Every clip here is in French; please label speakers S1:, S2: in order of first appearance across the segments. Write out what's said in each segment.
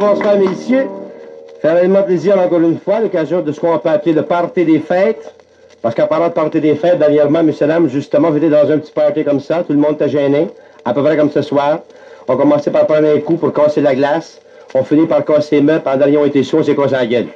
S1: bonsoir, messieurs. Ça fait réellement plaisir, encore une fois, l'occasion de ce qu'on peut appeler le party des fêtes. Parce qu'en parlant de party des fêtes, dernièrement, messieurs, dames, justement, j'étais dans un petit party comme ça, tout le monde était gêné, à peu près comme ce soir. On commençait par prendre un coup pour casser la glace. On finit par casser les meubles, pendant dernier on était chauds, on s'est cassé la gueule.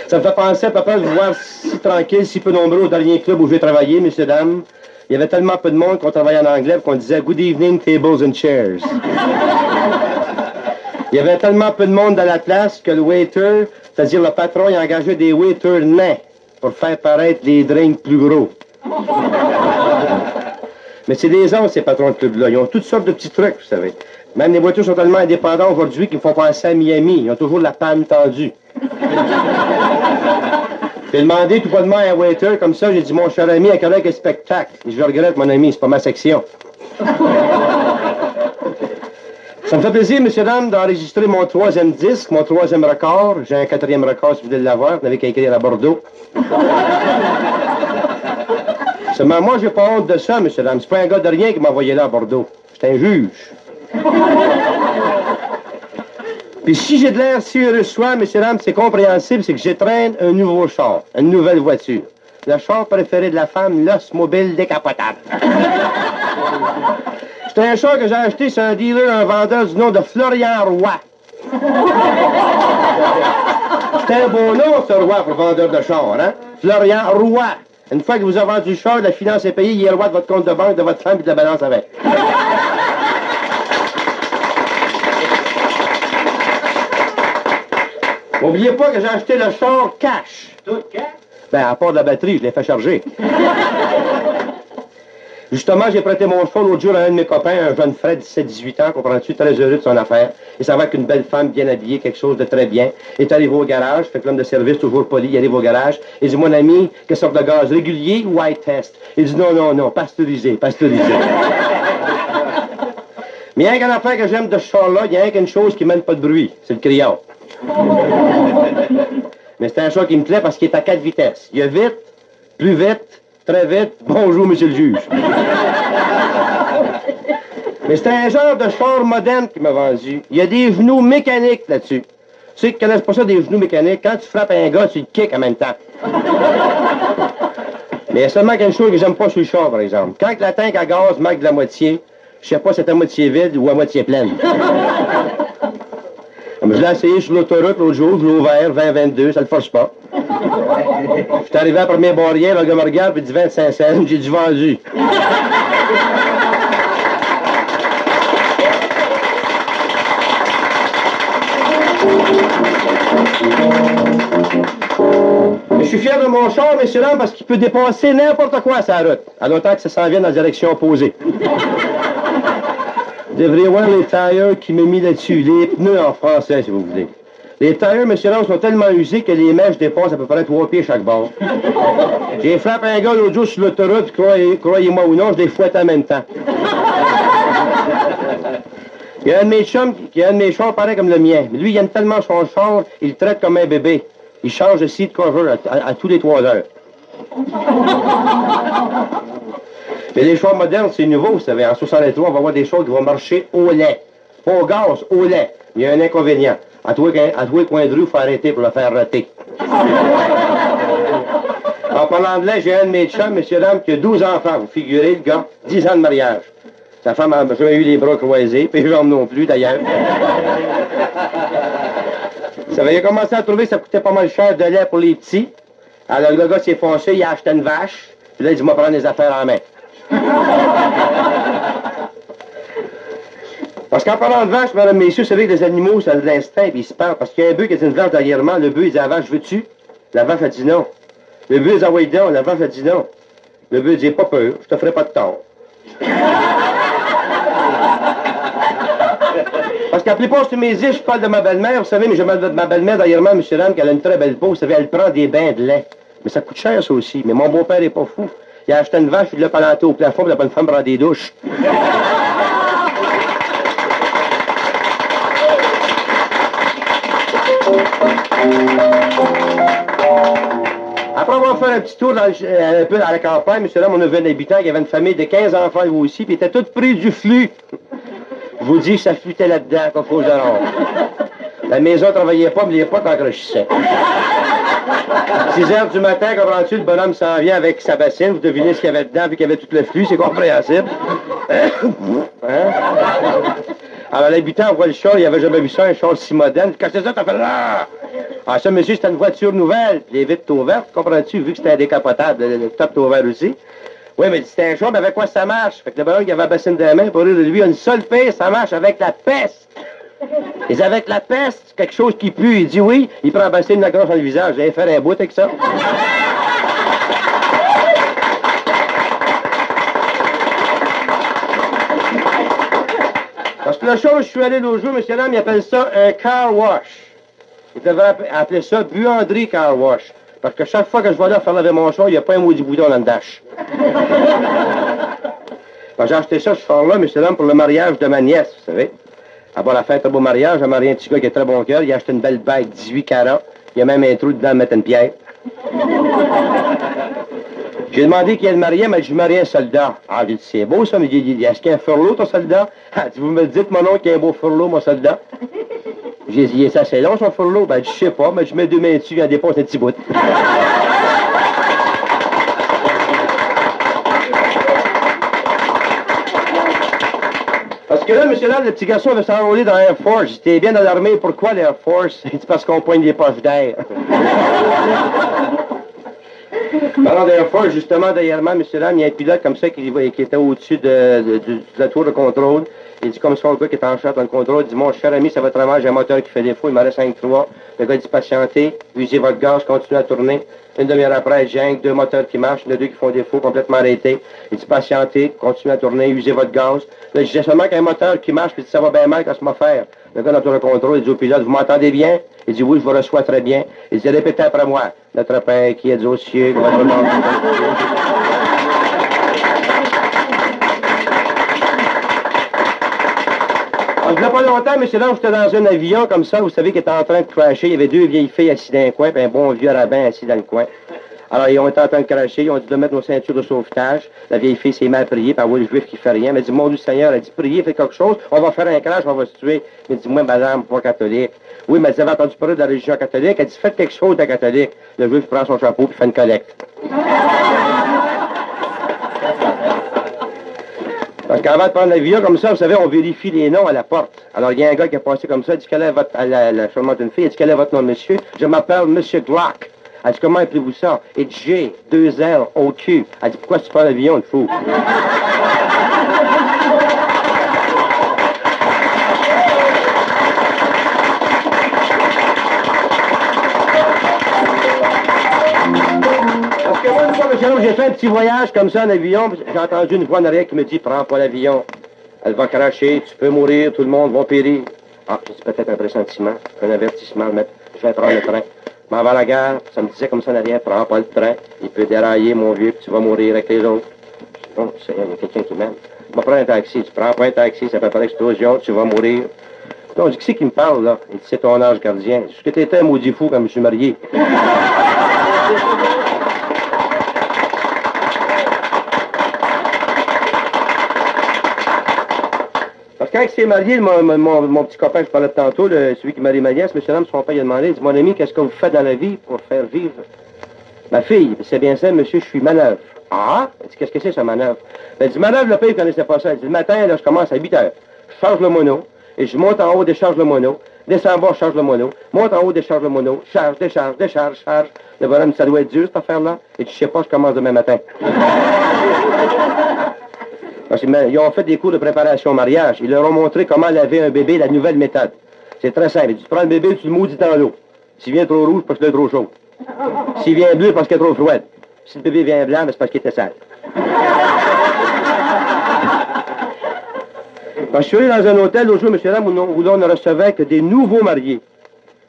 S1: Ça me fait penser à peu près de vous voir si tranquille, si peu nombreux au dernier club où j'ai travaillé, messieurs, dames. Il y avait tellement peu de monde qu'on travaillait en anglais qu'on disait « Good evening, tables and chairs ». Il y avait tellement peu de monde dans la place que le waiter, c'est-à-dire le patron, il engageait des waiters nains pour faire paraître les drinks plus gros. Mais c'est des ans, ces patrons de club-là. Ils ont toutes sortes de petits trucs, vous savez. Même les voitures sont tellement indépendants aujourd'hui qu'ils me font penser à Miami. Ils ont toujours la panne tendue. J'ai demandé tout bonnement à un waiter comme ça, j'ai dit, mon cher ami, à quel heure est le spectacle? Je le regrette, mon ami, c'est pas ma section. Ça me fait plaisir, messieurs, dames, d'enregistrer mon 3e disque, mon 3e record. J'ai un 4e record, si vous voulez l'avoir. Vous n'avez qu'à écrire à Bordeaux. Seulement, moi, j'ai pas honte de ça, messieurs, dames. C'est pas un gars de rien qui m'a envoyé là à Bordeaux. C'est un juge. Puis si j'ai de l'air si heureux soir, messieurs, dames, c'est compréhensible, c'est que j'étraîne un nouveau char, une nouvelle voiture. Le char préféré de la femme, l'os mobile décapotable. C'est un char que j'ai acheté sur un dealer, un vendeur du nom de Florian Roy. C'est un beau nom, ce Roy, pour vendeur de char, hein? Florian Roy. Une fois que vous avez vendu le char, la finance est payée, il est roi de votre compte de banque, de votre femme et de la balance avec. N'oubliez pas que j'ai acheté le char cash. Tout cash? Ben, à part de la batterie, je l'ai fait charger. Justement, j'ai prêté mon char l'autre jour à un de mes copains, un jeune frère de 17-18 ans, comprends-tu, très heureux de son affaire. Et ça va qu'une belle femme bien habillée, quelque chose de très bien, est arrivé au garage, fait que l'homme de service, toujours poli, il arrive au garage, il dit, mon ami, quelle sorte de gaz, régulier ou white test? Il dit, non, non, non, pasteurisé, pasteurisé. Mais il y a une affaire que j'aime de ce char-là, il y a une chose qui mène pas de bruit, c'est le criard. Mais c'est un char qui me plaît parce qu'il est à 4 vitesses. Il y a vite, plus vite, très vite, bonjour, monsieur le juge. Mais c'est un genre de char moderne qui m'a vendu. Il y a des genoux mécaniques là-dessus. Tu sais, connaissent pas ça, des genoux mécaniques? Quand tu frappes un gars, tu le kicks en même temps. Mais il y a seulement quelque chose que j'aime pas sur le char, par exemple. Quand la tank à gaz manque de la moitié, je sais pas si c'est à moitié vide ou à moitié pleine. Je l'ai essayé sur l'autoroute l'autre jour, je l'ai ouvert, 20-22, ça le force pas. Je suis arrivé à la première barrière, le gars me regarde et dit 25 cents, j'ai dit vendu. Mais je suis fier de mon char, messieurs, dames, parce qu'il peut dépasser n'importe quoi à sa route, à longtemps que ça s'en vienne dans la direction opposée. Vous devriez voir les tailleurs qui m'ont mis là-dessus, les pneus en français, si vous voulez. Les tailleurs, monsieur, dames, sont tellement usés que les mèches dépassent à peu près 3 pieds chaque bord. J'ai frappé un gars l'autre jour sur l'autoroute, croyez-moi ou non, je l'ai fouetté en même temps. Il y a un de mes chums qui a un de mes chars pareil comme le mien. Mais lui, il aime tellement son char, il le traite comme un bébé. Il change de seat cover à tous les 3 heures. Mais les chars modernes, c'est nouveau, vous savez. En 63, on va avoir des chars qui vont marcher au lait. Pas au gaz, au lait. Il y a un inconvénient. À tous les coins de rue, il faut arrêter pour le faire rater. En parlant de lait, j'ai un de mes chums, messieurs, dames, qui a 12 enfants. Vous figurez, le gars, 10 ans de mariage. Sa femme n'a jamais eu les bras croisés, puis les jambes non plus, d'ailleurs. Ça avait commencé à trouver que ça coûtait pas mal cher de lait pour les petits. Alors le gars s'est foncé, il a acheté une vache. Puis là, il dit, moi, prendre les affaires en main. Parce qu'en parlant de vache, mesdames, messieurs, vous savez que les animaux, ça a de l'instinct, puis ils se parlent. Parce qu'il y a un bœuf qui a une vache derrière moi. Le bœuf, il dit à la vache, veux-tu? La vache a dit non. Le bœuf, il dit, ah oui, donc. La vache a dit non. Le bœuf dit, pas peur, je te ferai pas de tort. Parce qu'à la plupart de mes îles, je parle de ma belle-mère, vous savez, mais je parle de ma belle-mère derrière moi, monsieur Ram, qu'elle a une très belle peau, vous savez, elle prend des bains de lait. Mais ça coûte cher, ça aussi. Mais mon beau-père est pas fou. Il a acheté une vache, il l'a palanté au plafond, puis la bonne femme prend des douches. Après avoir fait un petit tour un peu à la campagne, monsieur Ram, on a vu un habitant qui avait une famille de 15 enfants, lui aussi, puis ils étaient tous pris du flux. Je vous dis, ça flutait là-dedans, comme faut genre. La maison ne travaillait pas, mais les potes engrossissaient. 6 heures du matin, comprends-tu, le bonhomme s'en vient avec sa bassine, vous devinez ce qu'il y avait dedans, vu qu'il y avait tout le flux, c'est compréhensible. Hein? Alors, l'habitant, on voit le char, il avait jamais vu ça, un char si moderne. Quand c'est ça, t'as fait là! Ah, ça, monsieur, c'était une voiture nouvelle, les vitres sont ouvertes, comprends-tu, vu que c'était indécapotable, le top est ouvert aussi. Oui, mais c'était un char, mais avec quoi ça marche? Fait que le bonhomme, il avait la bassine de la main, pour rire de lui, il a une seule piste, ça marche avec la peste. Et avec la peste, quelque chose qui pue, il dit oui, il prend la bassine, la grosse dans le visage, j'allais faire un bout avec ça. Parce que le show où je suis allé l'autre jour, monsieur Lam, il appelle ça un car wash. Il devrait appeler ça buanderie car wash. Parce que chaque fois que je vais là faire laver mon char, il n'y a pas un maudit boudon dans le dash. J'ai acheté ça, ce char-là, monsieur Lam, pour le mariage de ma nièce, vous savez. Avant la fête, un beau mariage, j'ai marié un petit gars qui a très bon cœur, il a acheté une belle bike 18 carats, il y a même un trou dedans, mettre une pierre. J'ai demandé qui est le marié, mais je marié un soldat. Ah, j'ai dit, c'est beau ça, mais j'ai dit, est-ce qu'il y a un furlot, ton soldat? Ah, si vous me dites, mon oncle, qu'il y a un beau furlot, mon soldat. J'ai dit, est-ce assez long, son furlot? Ben, je sais pas, mais je mets 2 mains dessus, il en dépose un petit bout. Parce que là, monsieur là, le petit garçon veut s'enrôler dans l'Air Force. J'étais bien dans l'armée, pourquoi l'Air Force? C'est parce qu'on poigne des poches d'air. Parlant d'Air Force, justement, derrière moi, monsieur Lam, il y a un pilote comme ça qui était au-dessus de la tour de contrôle. Il dit comme ça, le gars qui est en charge dans le contrôle, il dit, mon cher ami, ça va très mal, j'ai un moteur qui fait défaut, il m'en reste 5-3. Le gars dit, patientez, usez votre gaz, continuez à tourner. Une demi-heure après, j'ai 2 moteurs qui marchent, il y en a 2 qui font défaut, complètement arrêtés. Il dit, patientez, continuez à tourner, usez votre gaz. Là, je disais seulement qu'un moteur qui marche, puis il dit, ça va bien mal, qu'est-ce que je vais faire? Le gars dans le tour de contrôle, il dit au pilote, vous m'entendez bien? Il dit, oui, je vous reçois très bien. Il dit, répétez après moi. Notre Père qui est aux cieux, votre nom. Il n'y a pas longtemps, mais c'est là où j'étais dans un avion comme ça, vous savez, qui était en train de crasher. Il y avait 2 vieilles filles assises dans un coin, puis un bon vieux rabbin assis dans le coin. Alors, ils ont été en train de crasher, ils ont dit de mettre nos ceintures de sauvetage. La vieille fille s'est mal priée, puis elle voit le juif qui fait rien. Elle a dit, mon Dieu Seigneur, elle a dit, priez, faites quelque chose, on va faire un crash, on va se tuer. Elle dit, moi, madame, pas catholique. Oui, mais elle avait entendu parler de la religion catholique. Elle dit, faites quelque chose de catholique. Le juif prend son chapeau, puis fait une collecte. Parce qu'avant de prendre l'avion comme ça, vous savez, on vérifie les noms à la porte. Alors, il y a un gars qui a passé comme ça, il dit, quel est votre, la charmante d'une fille, il dit, quel est votre nom, monsieur? Je m'appelle Monsieur Glock. Elle dit, comment appelez-vous ça? Et G, 2 L, O, Q. Elle dit, pourquoi tu prends l'avion, le fou? Parce que moi, une fois, monsieur, j'ai fait un petit voyage comme ça en avion, j'ai entendu une voix en arrière qui me dit, prends pas l'avion. Elle va cracher, tu peux mourir, tout le monde va périr. Ah, c'est peut-être un pressentiment, un avertissement, mais je vais prendre le train. Je m'en vais à la gare, ça me disait comme ça en arrière, prends pas le train, il peut dérailler, mon vieux, puis tu vas mourir avec les autres. Bon, il y a quelqu'un qui m'aime. Je vais prendre un taxi, tu prends pas un taxi, ça peut faire explosion, tu vas mourir. Non, je dis, qui c'est qui me parle, là? Il dit, c'est ton ange gardien. Est-ce que t'étais un maudit fou quand je suis marié? Parce que quand il s'est marié, mon petit copain, je parlais de tantôt, celui qui marie ma nièce, monsieur Lam, son père, il a demandé, il dit, mon ami, qu'est-ce que vous faites dans la vie pour faire vivre ma fille? C'est bien ça, monsieur, je suis manœuvre. Ah? Elle dit, qu'est-ce que c'est, ça, manœuvre? Elle dit, manœuvre, le père, il connaissait pas ça. Elle dit, le matin, là, je commence à 8 heures. Je charge le mono, et je monte en haut, décharge le mono, descends en bas, je charge le mono, monte en haut, décharge le mono, charge, décharge, décharge, charge. Le bonhomme, ça doit être dur, cette affaire-là. Et tu sais pas, je commence demain matin. Parce qu'ils ont fait des cours de préparation au mariage. Ils leur ont montré comment laver un bébé, la nouvelle méthode. C'est très simple. Tu prends le bébé, tu le maudis dans l'eau. S'il vient trop rouge, parce qu'il est trop chaud. S'il vient bleu, parce qu'il est trop froid. Si le bébé vient blanc, c'est parce qu'il était sale. Quand je suis allé dans un hôtel l'autre jour, monsieur Lam, où l'on ne recevait que des nouveaux mariés.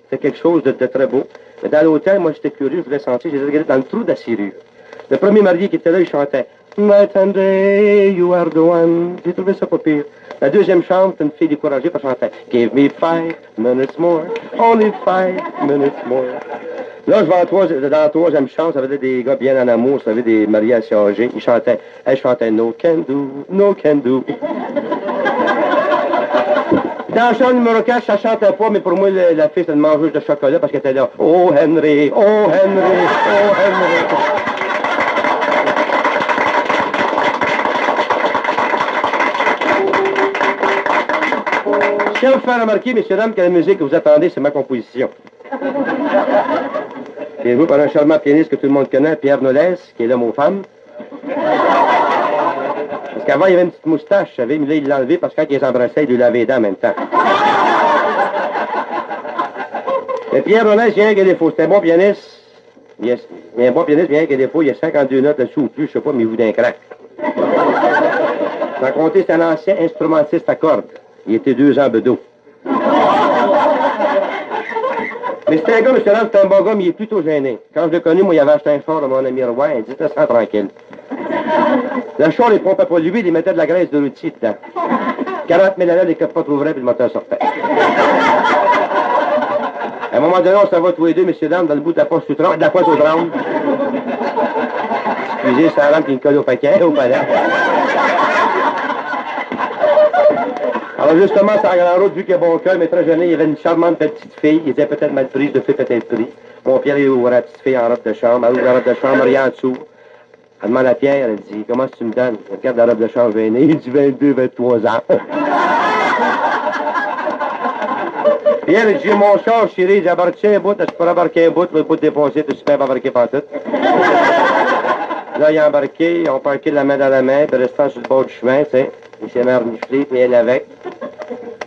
S1: C'était quelque chose de très beau. Mais dans l'hôtel, moi, j'étais curieux, je voulais sentir, j'ai regardé dans le trou de la serrure. Le premier marié qui était là, il chantait Night and day, you are the one. J'ai trouvé ça pas pire. La deuxième chambre, c'est une fille découragée, parce qu'elle chantait Give me 5 minutes more, only 5 minutes more. Là, je vais dans la troisième chambre, ça veut dire des gars bien en amour, ça veut dire des mariés assez âgés. Ils chantaient, elle chantait No can do, no can do. Dans le chant numéro 4, ça chantait pas, mais pour moi, la fille, c'était une mangeuse de chocolat parce qu'elle était là. Oh Henry, oh Henry, oh Henry. Je tiens à vous faire remarquer, messieurs, dames, que la musique que vous attendez, c'est ma composition. Qui est jouée par un charmant pianiste que tout le monde connaît, Pierre Nolès, qui est l'homme aux femmes. Parce qu'avant, il y avait une petite moustache, vous savez, mais là, il l'a enlevé parce que quand il les embrassait, il lui lavait les dents en même temps. Mais Pierre Nolès, il y a un qui a des défauts. C'est un bon pianiste. Il y a un bon pianiste, il y a un qui a des défauts. Il y a 52 notes là-dessous ou plus, je sais pas, mais il vous d'un crack. Sans compter, c'est un ancien instrumentiste à cordes. Il était 2 ans bedeau. Mais c'était un gars, monsieur Lance, c'était un bon gars, mais il est plutôt gêné. Quand je l'ai connu, moi, il avait acheté un fort de mon ami Roy, il dit, ça tranquille. Le char, il pompait pas lui, il mettait de la graisse de l'outil dedans. 40 000 allées, les capotes ouvraient, puis le moteur sortait. À un moment donné, on s'en va tous les deux, messieurs, dames, dans le bout de la poche au trempe, de la poche au trempe. Excusez, ça rentre, puis une colle au paquet, au palais. Alors justement, c'est la grande route, vu qu'il y a bon cœur, mais très jeune, il y avait une charmante petite fille, il était peut-être mal prise, de fait peut-être pris. Mon Pierre, il ouvre la petite fille en robe de chambre, elle ouvre la robe de chambre, rien en dessous. Elle demande à Pierre, elle dit, comment tu me donnes? Elle regarde la robe de chambre gênée, il dit 22, 23 ans. Pierre, il dit, j'ai mon char, chérie, il dit, embarque un bout, je peux embarquer un bout, je vais pas te défoncer, tu super embarquer par tout. Là, il a embarqué, ils ont parqué la main dans la main, puis restant sur le bord du chemin, tu sais. Il s'est mal reniflé, puis elle avec.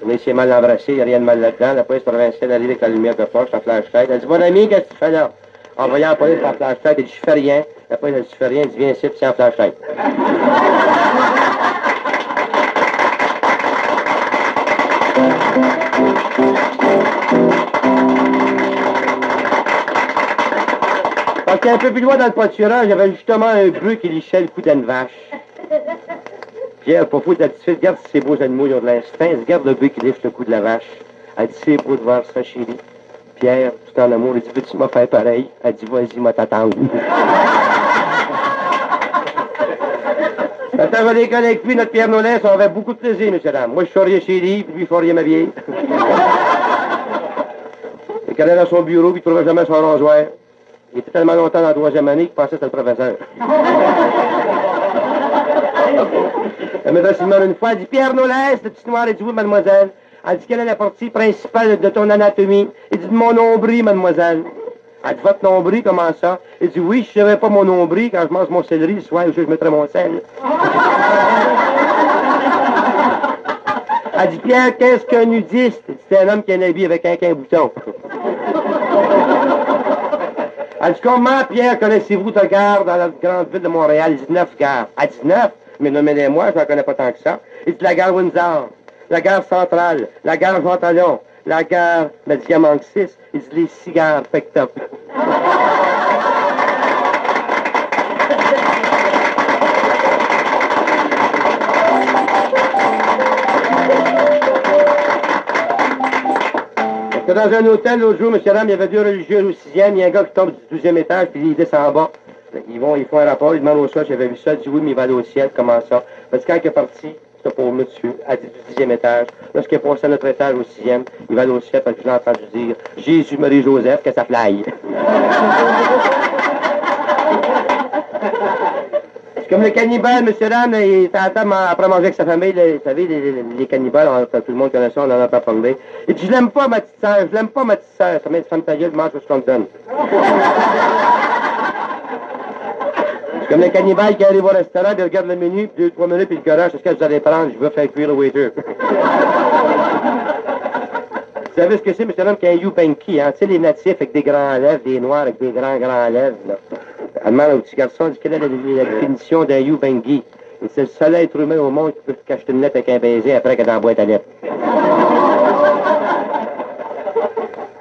S1: Il s'est mal embrassé, il n'y a rien de mal là-dedans. La police provinciale arrive avec la lumière de poche, la flashlight. Elle dit, mon ami, qu'est-ce que tu fais là? En voyant la police par la flashlight, elle dit, je fais rien. La police, elle dit, je fais rien, elle dit, viens ici, puis c'est en flashlight. Parce qu'un peu plus loin dans le pâturage, il y avait justement un bœuf qui lichait le cou d'une vache. Pierre, pour foutre la petite fille, regarde si ces beaux animaux ils ont de l'instinct, regarde le bœuf qui liche le cou de la vache. Elle dit, c'est beau de voir ça, chérie. Pierre, tout en amour, il dit, veux-tu m'en faire pareil? Elle dit, vas-y, moi t'attendre. Quand on va à l'école avec lui, notre Pierre Nolès, on avait beaucoup de plaisir, messieurs dames. Moi, je charriais chez lui, puis lui, il charriait ma vieille. Et quand elle allait dans son bureau, puis il trouvait jamais son rasoir. Il était tellement longtemps dans la 3e année qu'il pensait que c'était le professeur. Elle me dit une fois, elle dit, Pierre Nolès, le petit noir, elle dit, oui, mademoiselle. Elle dit, quelle est la partie principale de ton anatomie? Il dit, de mon nombril, mademoiselle. Elle dit, votre nombril, comment ça? Il dit, oui, je ne savais pas mon nombril quand je mange mon céleri le soir, je mettrais mon sel. Elle dit, Pierre, qu'est-ce qu'un nudiste? C'est un homme qui a un habit avec un bouton. Elle dit, comment, Pierre, connaissez-vous de gare dans la grande ville de Montréal? Il dit, 9 gares. Elle dit, 9? Mais nommez-les-moi, je n'en connais pas tant que ça. Il dit, la gare Windsor, la gare Centrale, la gare Jean-Talon, la gare, mais il y en manque 6. Il dit, les 6 gares, fait que top. Parce que dans un hôtel, l'autre jour, monsieur Ram, il y avait 2 religieux au 6e, il y a un gars qui tombe du 12e étage, puis il descend en bas. Ils font un rapport, ils demandent au soir, j'avais vu ça, il dit oui, mais il va aller au ciel, comment ça? Parce que quand il est parti, ce pauvre monsieur, a dit du 10e étage, lorsqu'il est passé à notre étage au 6e, il va aller au ciel parce que je l'ai entendu dire Jésus, Marie, Joseph, que ça fly. C'est comme le cannibale, monsieur Ram, il est à table après manger avec sa famille, vous savez, les cannibales, tout le monde connaît ça, on en a pas parlé. Il dit, je l'aime pas, ma petite sœur, je l'aime pas, ma petite sœur. Ça met femme ta gueule, mange ce qu'on te donne. C'est comme le cannibale qui arrive au restaurant, puis il regarde le menu, puis 2-3 minutes, puis il garage, est-ce que vous allez prendre? Je veux faire cuire le waiter. Vous savez ce que c'est, monsieur Ram, qu'un Yupanqui, hein? Tu sais, les natifs avec des grands lèvres, des noirs avec des grands lèvres, là. Elle demande au petit garçon, dit, quelle est la définition d'un Yupanqui? Et c'est le seul être humain au monde qui peut cacher une lettre avec un baiser après qu'elle est dans la boîte à lettres.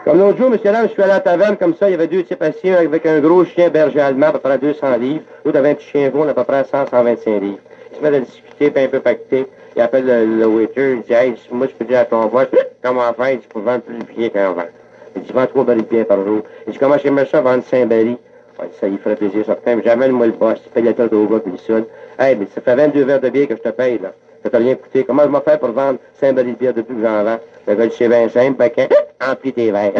S1: Comme l'autre jour, monsieur Lam, je suis allé à la taverne, comme ça, il y avait 2 types assis, un avec un gros chien berger allemand, à peu près 200 livres, l'autre avait un petit chien jaune, à peu près 100-125 livres. Il se met à discuter, puis un peu pacté. Il appelle le waiter, il dit, hey, moi, je peux dire à ton boss, comment faire? Il dit, pour vendre plus de billets qu'un vent. Il dit, vends 3 barils de bière par jour. Il dit, comment j'aimerais ça vendre 5 barils? Ça lui ferait plaisir, certain, mais j'amène moi le boss, tu payes la tête au gars, puis il sonne. Hey, mais ça fait 22 verres de bière que je te paye, là. Ça t'a rien coûté. Comment je vais faire pour vendre 5 barils de bière depuis que j'en vends? Le gars dit, c'est bien simple, paquet, emplis tes verres.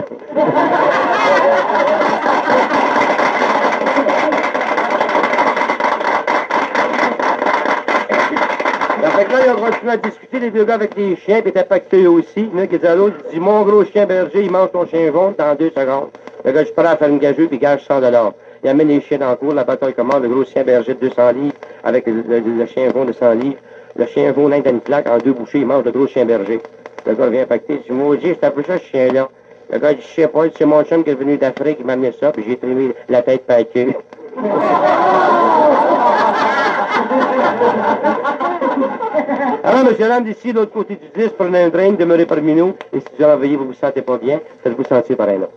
S1: Fait que là, ils ont continué à discuter, les deux gars, avec les chiens, puis ils étaient pactés aussi. Il y en a qui disait à l'autre, il dit, mon gros chien berger, il mange ton chien jaune dans 2 secondes. Le gars, je suis prêt à faire une gageuse, puis il gage 100 $. Il amène les chiens dans le cours, la bataille commence, le gros chien berger de 200 livres, avec le chien jaune de 100 livres. Le chien jaune dans une plaque, en 2 bouchées, il mange le gros chien berger. Le gars vient pacter, il dit, maudit, c'est un peu ça, ce chien-là. Le gars dit, je sais pas, c'est mon chum qui est venu d'Afrique, il m'a amené ça, puis j'ai trimé la tête paquée. Alors, monsieur Lam, d'ici, de l'autre côté du 10, prenez un drink, demeurez parmi nous, et si vous en envoyez, vous vous sentez pas bien, faites-vous sentir par un autre.